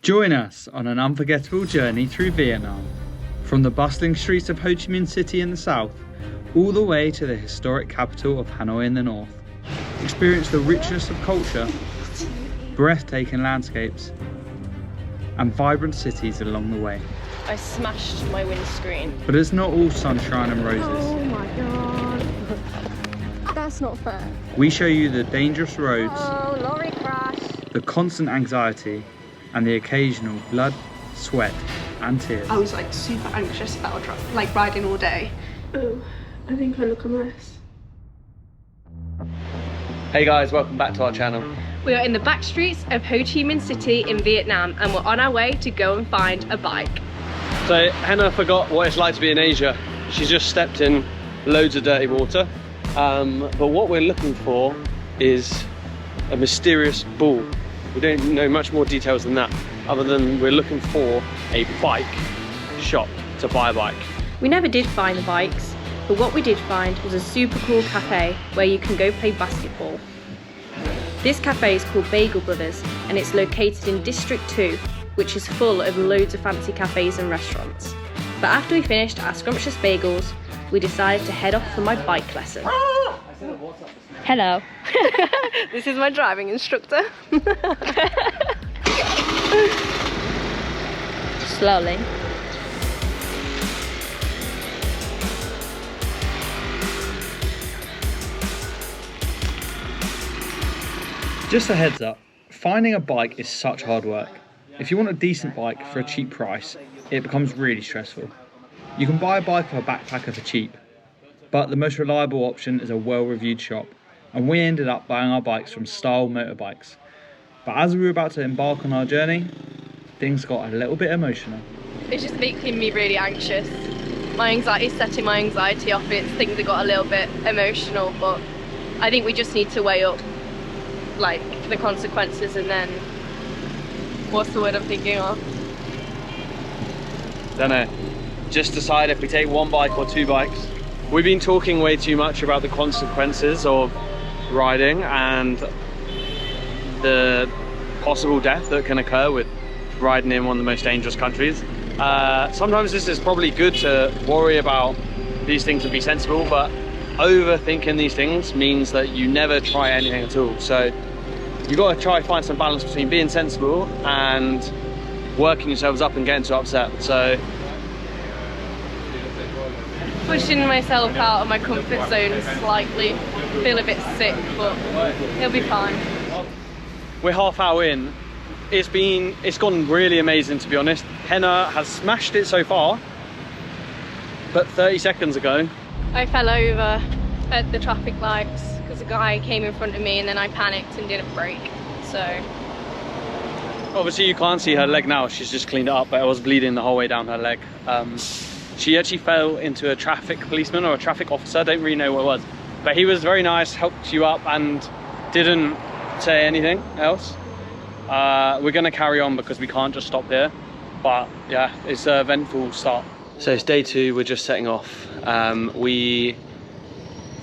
Join us on an unforgettable journey through Vietnam, from the bustling streets of Ho Chi Minh City in the south, all the way to the historic capital of Hanoi in the north. Experience the richness of culture, breathtaking landscapes, and vibrant cities along the way. I smashed my windscreen. But it's not all sunshine and roses. Oh my god. That's not fair. We show you the dangerous roads, Oh, lorry crash. the constant anxiety, and the occasional blood, sweat, and tears. I was like super anxious about riding all day. Oh, I think I look a mess. Hey guys, welcome back to our channel. We are in the back streets of Ho Chi Minh City in Vietnam, and we're on our way to go and find a bike. So Henna forgot what it's like to be in Asia. She's just stepped in loads of dirty water. But what we're looking for is a mysterious bull. We don't know much more details than that, other than we're looking for a bike shop to buy a bike. We never did find the bikes, but what we did find was a super cool cafe where you can go play basketball. This cafe is called Bagel Brothers, and it's located in District 2, which is full of loads of fancy cafes and restaurants. But after we finished our scrumptious bagels, we decided to head off for my bike lesson. Hello. This is my driving instructor. Slowly. Just a heads up, finding a bike is such hard work. If you want a decent bike for a cheap price, it becomes really stressful. You can buy a bike off a backpacker for cheap, but the most reliable option is a well-reviewed shop, and we ended up buying our bikes from Style Motorbikes. But as we were about to embark on our journey, things got a little bit emotional. It's just making me really anxious. My anxiety is setting my anxiety off. Things have got a little bit emotional, but I think we just need to weigh up like the consequences, and then what's the word I'm thinking of? Don't know. Just decide if we take one bike or two bikes. We've been talking way too much about the consequences of riding and the possible death that can occur with riding in one of the most dangerous countries. Sometimes this is probably good to worry about these things and be sensible, but overthinking these things means that you never try anything at all. So you've got to try and find some balance between being sensible and working yourselves up and getting too upset. So Pushing myself out of my comfort zone slightly. Feel a bit sick, but it'll be fine. we're half hour in. It's gone really amazing, to be honest. Henna has smashed it so far, but 30 seconds ago I fell over at the traffic lights because a guy came in front of me, and then I panicked and didn't brake. So obviously you can't see her leg now, she's just cleaned it up, but it was bleeding the whole way down her leg. She actually fell into a traffic policeman or a traffic officer, I don't really know what it was, but he was very nice, helped you up and didn't say anything else. We're gonna carry on because we can't just stop here, but yeah, it's an eventful start. So it's day 2, we're just setting off. We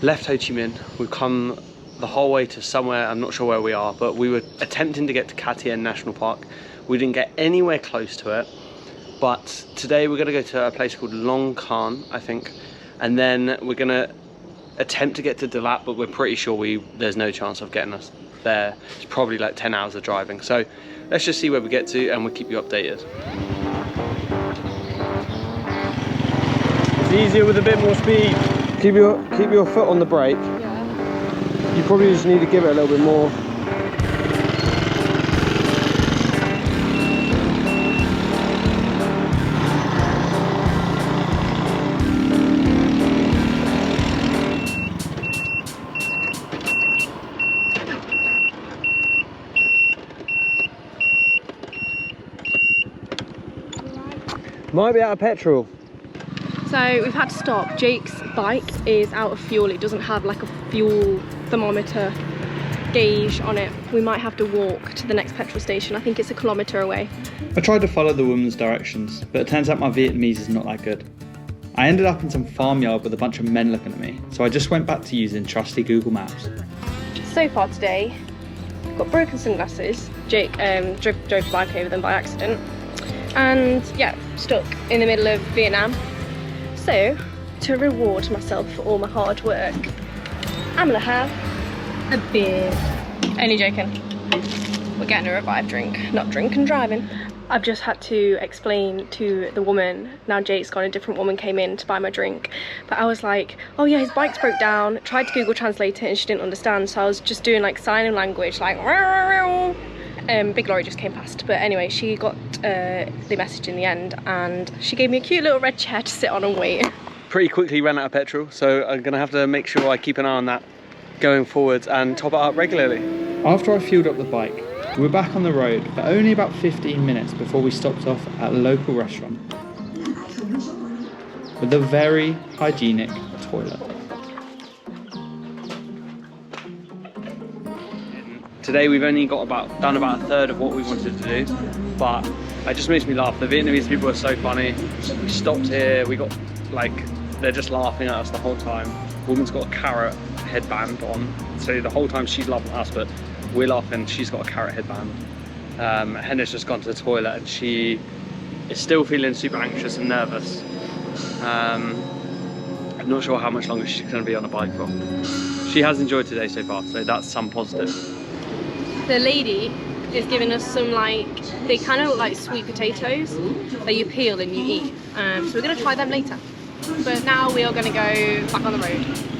left Ho Chi Minh, we've come the whole way to somewhere, I'm not sure where we are, but we were attempting to get to Cat Tien National Park. We didn't get anywhere close to it, but today we're gonna go to a place called Long Khan, I think, and then we're gonna attempt to get to Dalat, but we're pretty sure there's no chance of getting us there. It's probably like 10 hours of driving. So let's just see where we get to and we'll keep you updated. It's easier with a bit more speed. Keep your foot on the brake. yeah. You probably just need to give it a little bit more. Might be out of petrol. So we've had to stop. Jake's bike is out of fuel. It doesn't have like a fuel thermometer gauge on it. We might have to walk to the next petrol station. I think it's 1 kilometre away. I tried to follow the woman's directions, but it turns out my Vietnamese is not that good. I ended up in some farmyard with a bunch of men looking at me, so I just went back to using trusty Google Maps. So far today, I've got broken sunglasses, Jake drove the bike over them by accident. And yeah, stuck in the middle of Vietnam. So, to reward myself for all my hard work, I'm gonna have a beer. Only joking. We're getting a revived drink, not drink and driving. I've just had to explain to the woman, now Jake's gone, a different woman came in to buy my drink, but I was like, oh yeah, his bike's broke down, tried to Google Translate it and she didn't understand, so I was just doing like sign language, like big lorry just came past. But anyway, she got the message in the end and she gave me a cute little red chair to sit on and wait. Pretty quickly ran out of petrol, so I'm gonna have to make sure I keep an eye on that going forwards and top it up regularly. After I fueled up the bike, we were back on the road for only about 15 minutes before we stopped off at a local restaurant with a very hygienic toilet. Today we've only got done about a third of what we wanted to do, but it just makes me laugh. The Vietnamese people are so funny. We stopped here, we got they're just laughing at us the whole time. The woman's got a carrot headband on, so the whole time she's laughing at us, but we're laughing, she's got a carrot headband. Henna's just gone to the toilet and she is still feeling super anxious and nervous. I'm not sure how much longer she's going to be on a bike for. She has enjoyed today so far, so that's some positive. The lady is giving us some they kind of look like sweet potatoes that you peel and you eat. So we're going to try them later. But now we are going to go back on the road.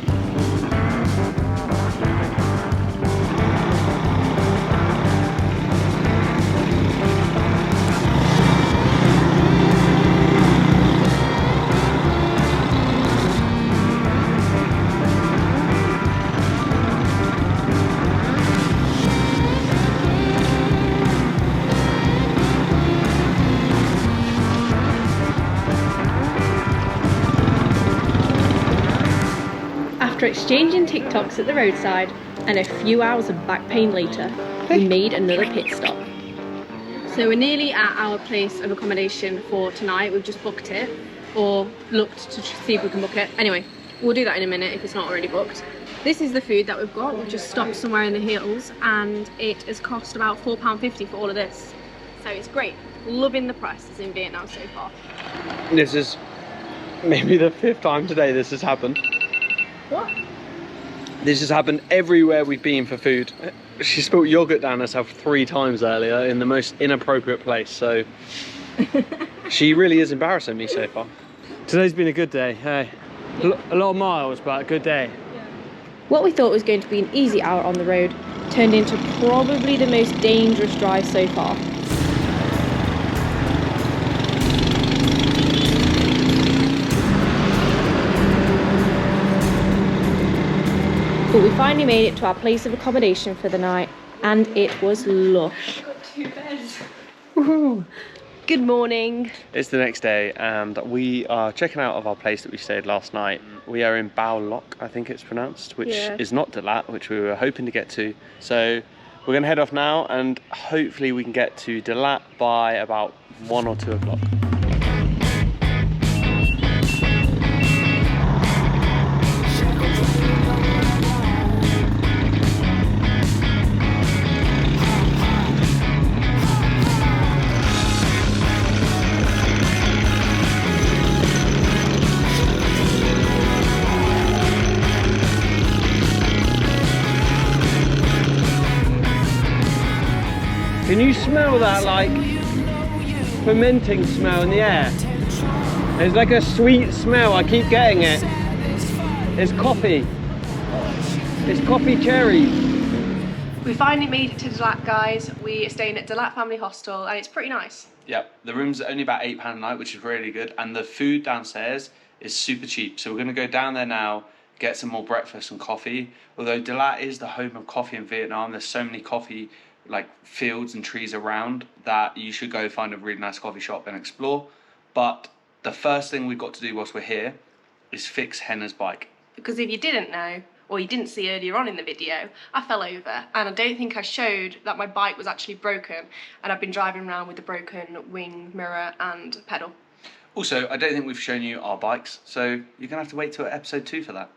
After exchanging TikToks at the roadside and a few hours of back pain later, we made another pit stop. So we're nearly at our place of accommodation for tonight. We've just booked it, or looked to see if we can book it. Anyway, we'll do that in a minute if it's not already booked. This is the food that we've got. We've just stopped somewhere in the hills and it has cost about £4.50 for all of this. So it's great. Loving the prices in Vietnam so far. This is maybe the 5th time today this has happened. What? This has happened everywhere we've been for food. She spilled yogurt down herself 3 times earlier in the most inappropriate place, so she really is embarrassing me so far. Today's been a good day, hey. A lot of miles, but a good day. What we thought was going to be an easy hour on the road turned into probably the most dangerous drive so far. But we finally made it to our place of accommodation for the night, and it was lush. Got 2 beds. Woohoo! Good morning. It's the next day and we are checking out of our place that we stayed last night. We are in Bao Loc, I think it's pronounced, which is not Dalat, which we were hoping to get to. So we're going to head off now and hopefully we can get to Dalat by about 1 or 2 o'clock. Can you smell that fermenting smell in the air? There's like a sweet smell, I keep getting it. It's coffee. It's coffee cherries. We finally made it to Dalat, guys. We are staying at Dalat Family Hostel and it's pretty nice. Yep, the room's only about £8 a night, which is really good. And the food downstairs is super cheap. So we're gonna go down there now, get some more breakfast and coffee. Although Dalat is the home of coffee in Vietnam, there's so many coffee fields and trees around that you should go find a really nice coffee shop and explore. But the first thing we've got to do whilst we're here is fix Henna's bike. Because if you didn't know, or you didn't see earlier on in the video, I fell over and I don't think I showed that my bike was actually broken and I've been driving around with the broken wing, mirror and pedal. Also, I don't think we've shown you our bikes, so you're gonna have to wait till episode 2 for that.